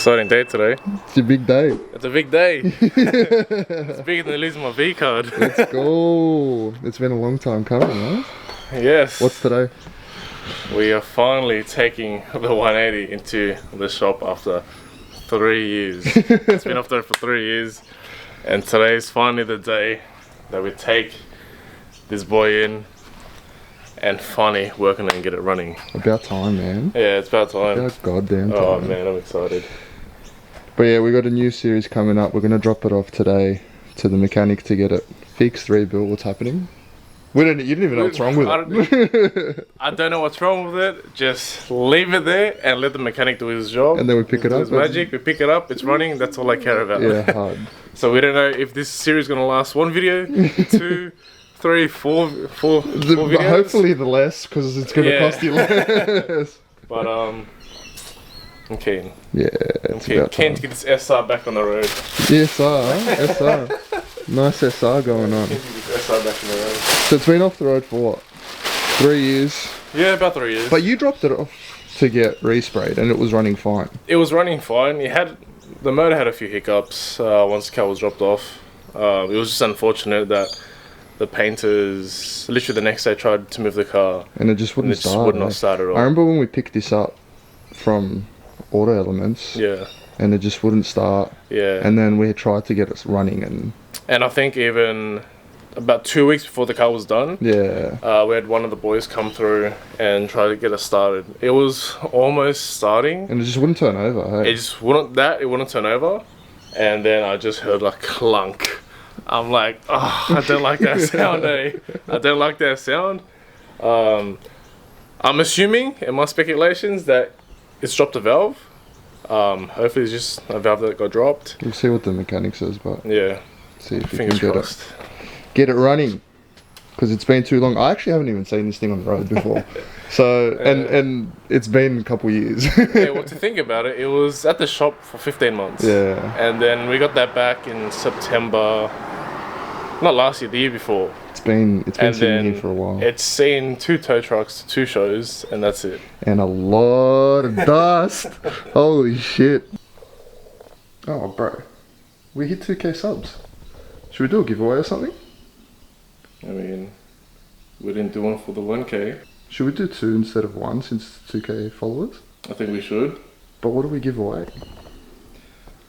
Exciting day today. It's your big day. It's a big day. It's bigger than losing my V card. Let's go. It's been a long time coming, right? Yes. What's today? We are finally taking the 180 into the shop after 3 years. It's been up there for 3 years, and today is finally the day that we take this boy in and finally work on it and get it running. About time, man. Yeah, it's about time. About goddamn time. Oh man, I'm excited. But yeah, we got a new series coming up. We're gonna drop it off today to the mechanic to get it fixed, rebuilt. What's happening? You didn't even know what's wrong with it. I don't know what's wrong with it. Just leave it there and let the mechanic do his job. And then we pick it up. It's magic. We pick it up. It's running. That's all I care about. Yeah, hard. So we don't know if this series is gonna last one video, 2, 3, 4 videos. Hopefully the less, because it's gonna cost you less. But I'm keen. Yeah, I'm it's keen. about Keen time. to get this SR back on the road. SR. Nice SR going on. Keen to get this SR back on the road. So it's been off the road for what? 3 years? Yeah, about 3 years. But you dropped it off to get resprayed and it was running fine. It was running fine. The motor had a few hiccups once the car was dropped off. It was just unfortunate that the painters literally the next day tried to move the car And it just wouldn't and it just start. would not start at all. I remember when we picked this up from Auto Elements. Yeah. And it just wouldn't start. Yeah. And then we tried to get it running And I think even about 2 weeks before the car was done, yeah. we had one of the boys come through and try to get us started. It was almost starting. And it just wouldn't turn over, hey? It just wouldn't turn over. And then I just heard like clunk. I'm like, oh, I don't like that sound, eh? I don't like that sound. I'm assuming, in my speculations, that it's dropped a valve. Hopefully it's just a valve that got dropped. We'll see what the mechanic says, but Yeah, see if we fingers can crossed. get it running. Because it's been too long. I actually haven't even seen this thing on the road before. So, and it's been a couple years. Yeah, well, to think about it, it was at the shop for 15 months. Yeah. And then we got that back in September, not last year, the year before. It's been And sitting then here for a while. it's seen 2 tow trucks, 2 shows, and that's it. And a lot of dust. Holy shit. Oh, bro. We hit 2K subs. Should we do a giveaway or something? I mean, we didn't do one for the 1K. Should we do 2 instead of 1 since it's 2K followers? I think we should. But what do we give away?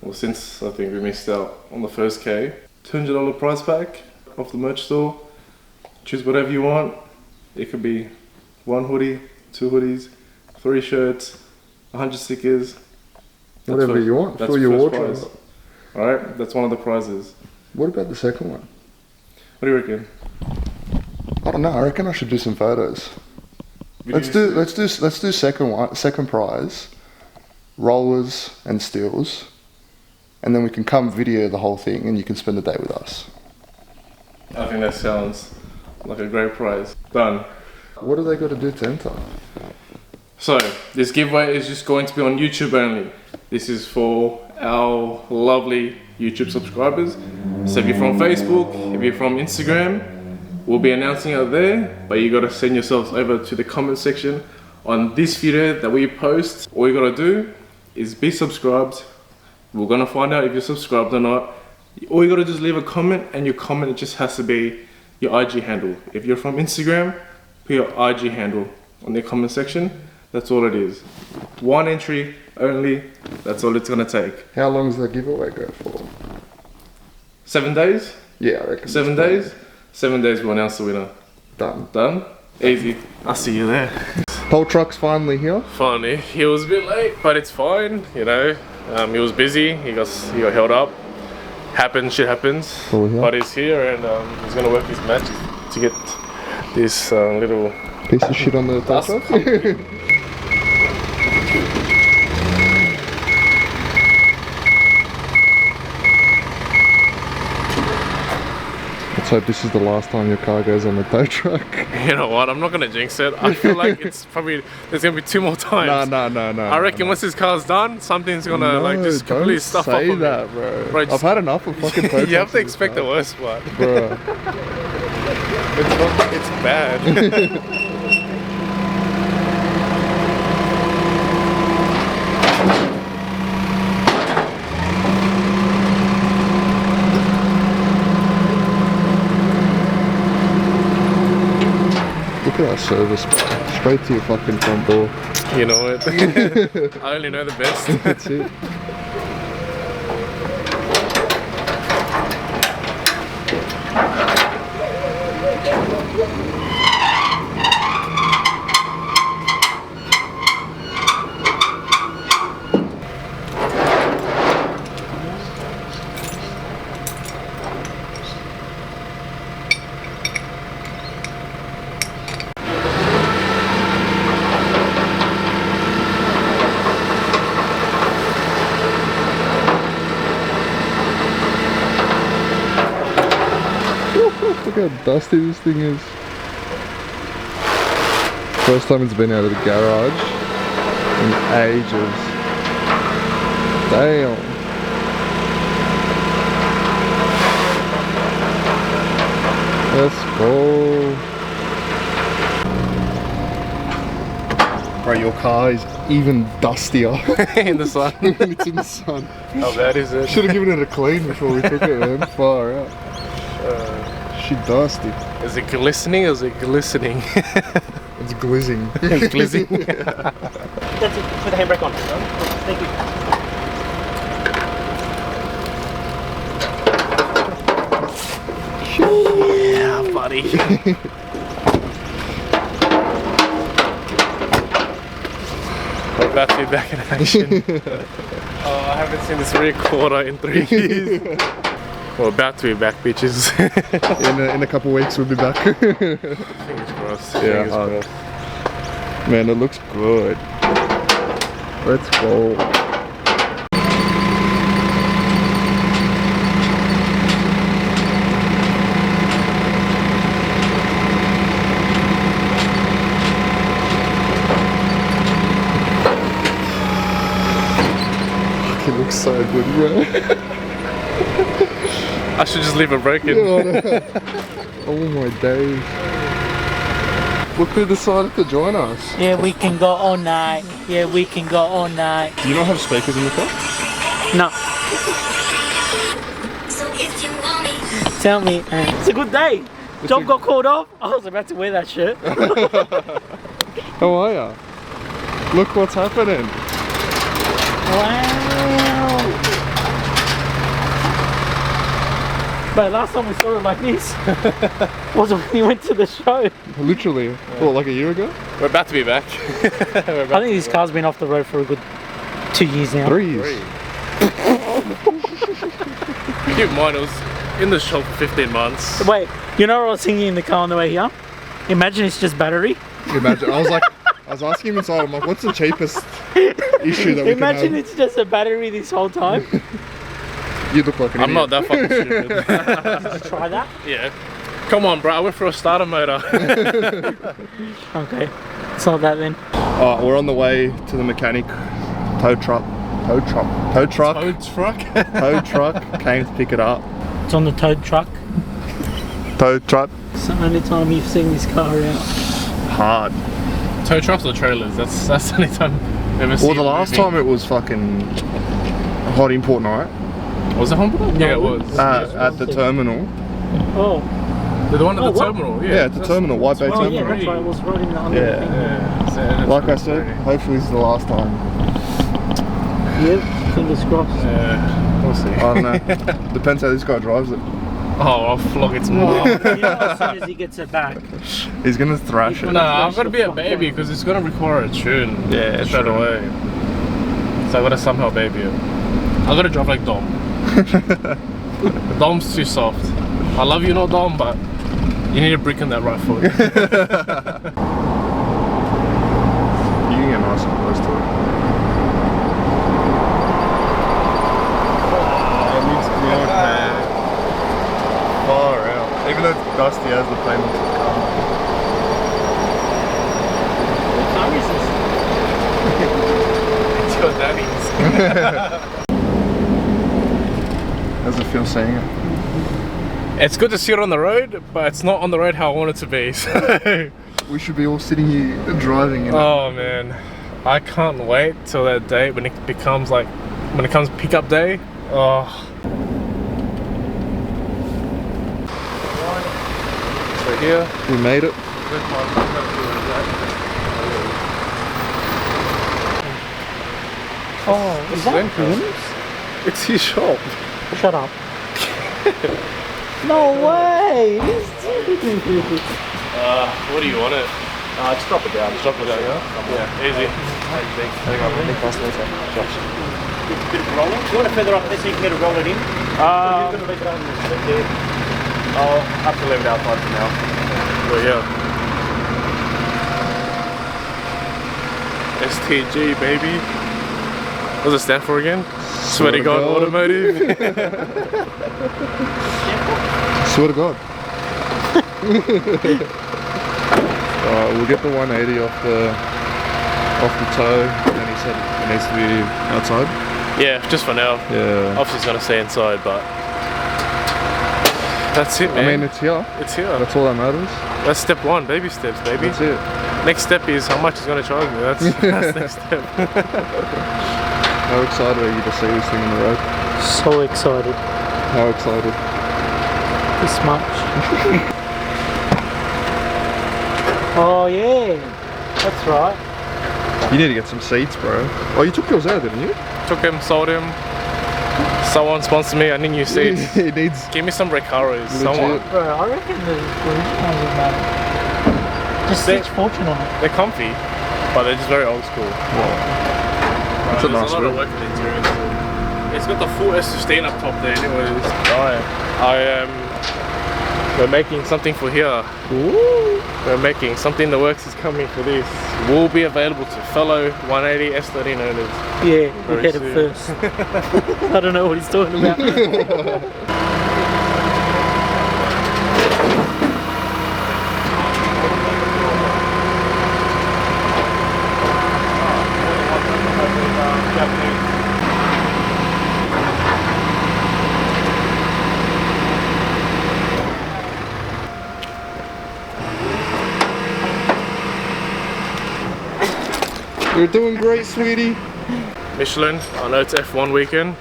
Well, since I think we missed out on the first K, $200 prize pack off the merch store. Choose whatever you want. It could be 1 hoodie, 2 hoodies, 3 shirts, 100 stickers. Whatever you want. That's Fill your first wardrobe. prize. Alright, that's one of the prizes. What about the second one? What do you reckon? I don't know. I reckon I should do some photos. Let's do second prize, rollers and steels, and then we can come video the whole thing, and you can spend the day with us. I think that sounds like a great prize. Done. What do they got to do to enter? So, this giveaway is just going to be on YouTube only. This is for our lovely YouTube subscribers. So if you're from Facebook, if you're from Instagram, we'll be announcing it there, but you gotta send yourselves over to the comment section on this video that we post. All you gotta do is be subscribed. We're gonna find out if you're subscribed or not. All you gotta do is leave a comment, and your comment just has to be your IG handle. If you're from Instagram, put your IG handle on the comment section. That's all it is. 1 entry only, that's all it's gonna take. How long does that giveaway go for? 7 days? Yeah, I reckon. 7 days? 7 days we'll announce the winner. Done. Done? Easy. I'll see you there. Tow truck's finally here. Finally, he was a bit late, but it's fine, you know. He was busy, he got held up. Shit happens. Oh, yeah. But he's here and he's gonna work his magic to get this little Piece of shit on the tow Dust. truck. Let's hope this is the last time your car goes on the tow truck. You know what? I'm not gonna jinx it. I feel like it's probably there's gonna be 2 more times. No. I reckon once this car's done, something's gonna like just completely don't stuff up say on that, me. bro. Bro, I've had enough of fucking tow trucks. You have to in this expect the car. worst part. Bro. It's bad. service, bro. Straight to your fucking front door. You know it. I only know the best. That's it. Look how dusty this thing is. First time it's been out of the garage in ages. Damn. Let's go. Right, your car is even dustier In the sun. when it's in the sun. How bad is it? Should have given it a clean before we took it, man. Far out. She dusty. Is it glistening or is it glistening? It's glizzing. It's glizzing. That's it. Put the handbrake on. Thank you. Yeah, buddy. We're about to be back in action. Oh, I haven't seen this rear quarter in 3 years. We're about to be back, bitches. In a couple weeks we'll be back. Fingers crossed. Yeah, Fingers crossed. Man, it looks good. Let's go. Fuck, it looks so good, bro. I should just leave it broken. Oh my days. Look who decided to join us. Yeah, we can go all night. Yeah, we can go all night. Do you not have speakers in the car? No, So if you want me, tell me. It's a good day. Job got called off. I was about to wear that shirt. How are ya? Look what's happening. Wow. But last time we saw it like this was when we went to the show. Literally. What, like a year ago? We're about to be back. I think this car's been off the road for a good 2 years now. 3 years. Keep in mind, it was in the shop for 15 months. Wait, you know what I was thinking in the car on the way here? Imagine it's just battery. Imagine. I was asking him inside, I'm like, what's the cheapest issue that we Imagine can have? it's just a battery this whole time. You look like an I'm idiot. not that fucking stupid. Did you try that? Yeah. Come on, bro. I went for a starter motor. Okay, it's not that then. Alright, we're on the way to the mechanic. Tow truck Tow truck. tow truck came to pick it up. It's on the towed truck. Tow truck, It's the only time you've seen this car out. hard. Tow trucks or trailers? That's the only time I've ever seen. Well, the last time it was fucking hot import night Was it Humboldt? Yeah, it was. at the terminal. Oh, The one at Oh, the what? terminal. Yeah, at the terminal, White Bay oh yeah, terminal. that's right. It was right in the under Yeah. thing. Yeah. So, Like I said, hopefully this is the last time. Yep, fingers crossed. Yeah. We'll see. I don't know. Depends how this guy drives it. Oh, I'll flog it tomorrow. You know, as soon as he gets it back. He's gonna thrash it. No, I've got to be a baby because it's gonna require a tune. Yeah, straight true. away. So I gotta somehow baby it. I gotta drive like Dom. Dom's too soft. I love you, no Dom, but you need a brick in that right foot. You can get nice and close to it. It needs to be on, man. Far out. Even though it's dusty as the payment to come. What car is this? It's your daddy's. How's it feel seeing it? It's good to see it on the road, but it's not on the road how I want it to be. So. We should be all sitting here driving in Oh man, I can't wait till that day when it becomes like, when it comes pickup day. Oh. So here, We made it. with my Oh, is that him? It's his shop. Shut up. No way! What do you want it? Just drop it down. Just drop it down, yeah? Easy. Roll it. You want to feather up this so you can get a roll it in? You're going to leave it on the slip there. I'll have to leave it outside for now. But yeah. STG, baby. What does it stand for again? Swear to God Automotive. Swear to God. We'll get the 180 off the toe, and he said it needs to be outside. Yeah, just for now. Yeah. Obviously it's gonna stay inside, but that's it, man. I mean, it's here. It's here. That's all that matters. That's step one, baby steps, baby. That's it. Next step is how much it's gonna charge me. That's next step. How excited are you to see this thing on the road? So excited. How excited? This much. Oh yeah, that's right. You need to get some seats, bro. Oh, you took yours out, didn't you? Took him, sold him. Someone sponsored me. I need new seats. It needs. Give me some Recaros. Someone. Bro, I reckon the original would matter. Just They- such fortune on it. They're comfy, but they're just very old school. It's a There's nice a lot of wheel. work in the interior. It's got the full S15 up top there. Anyways, we're making something for here. Ooh. We're making something in the works is coming for this. Will be available to fellow 180 S13 owners. Yeah, we Very had it soon. first. I don't know what he's talking about. You're doing great, sweetie. Michelin, I know it's F1 weekend.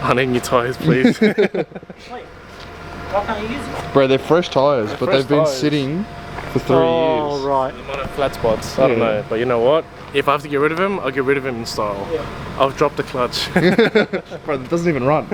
I need new tyres, please. Wait, why can't you use it? Bro, they're fresh tyres, but fresh they've been tyres. sitting for 3 Oh, years. right. I'm on a flat spots. I don't Yeah. know, but you know what? If I have to get rid of him, I'll get rid of him in style. Yeah. I'll drop the clutch. Bro, it doesn't even run.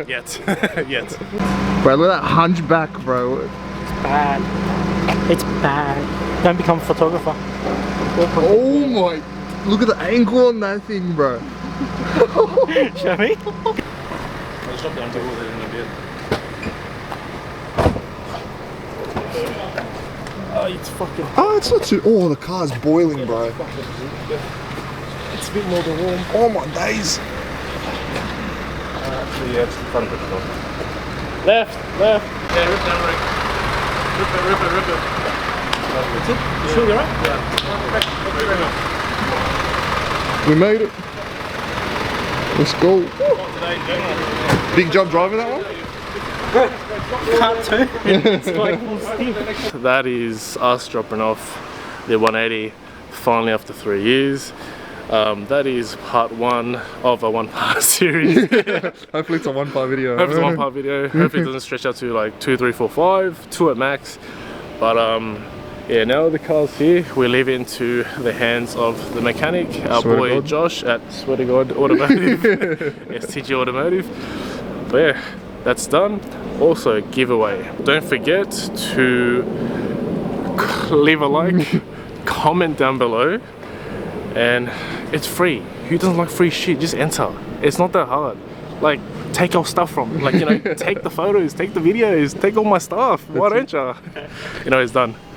Yet. Yet. Bro, look at that hunchback, bro. Bad. It's bad. Don't become a photographer. Oh my, look at the angle on that thing, bro. Show me. I'll drop down to it in a bit. Oh, it's fucking. Oh, it's not too, oh, the car's boiling, bro. It's a bit more than warm. Oh my days. Actually, yeah, it's the front of it. Left. Yeah, rip that rig. Rip it. That's it? You sure you're right? We made it. Let's go. Big job driving that one? Can't turn. It's like full steam. That is us dropping off the 180 finally after 3 years. That is part one of a one-part series. Hopefully it's a 1-part video. Hope it's a one-part video. Hopefully it doesn't stretch out to like 2, 3, 4, 5, 2 at max. But yeah, now the car's here, we leave it into the hands of the mechanic, our Swear to boy God. Josh at Swear to God Automotive, STG Automotive. But yeah, that's done. Also, giveaway. Don't forget to leave a like, comment down below, and it's free. Who doesn't like free shit? Just enter. It's not that hard. Like, take our stuff from, like, you know, take the photos, take the videos, take all my stuff. Why don't you? You know, it's done.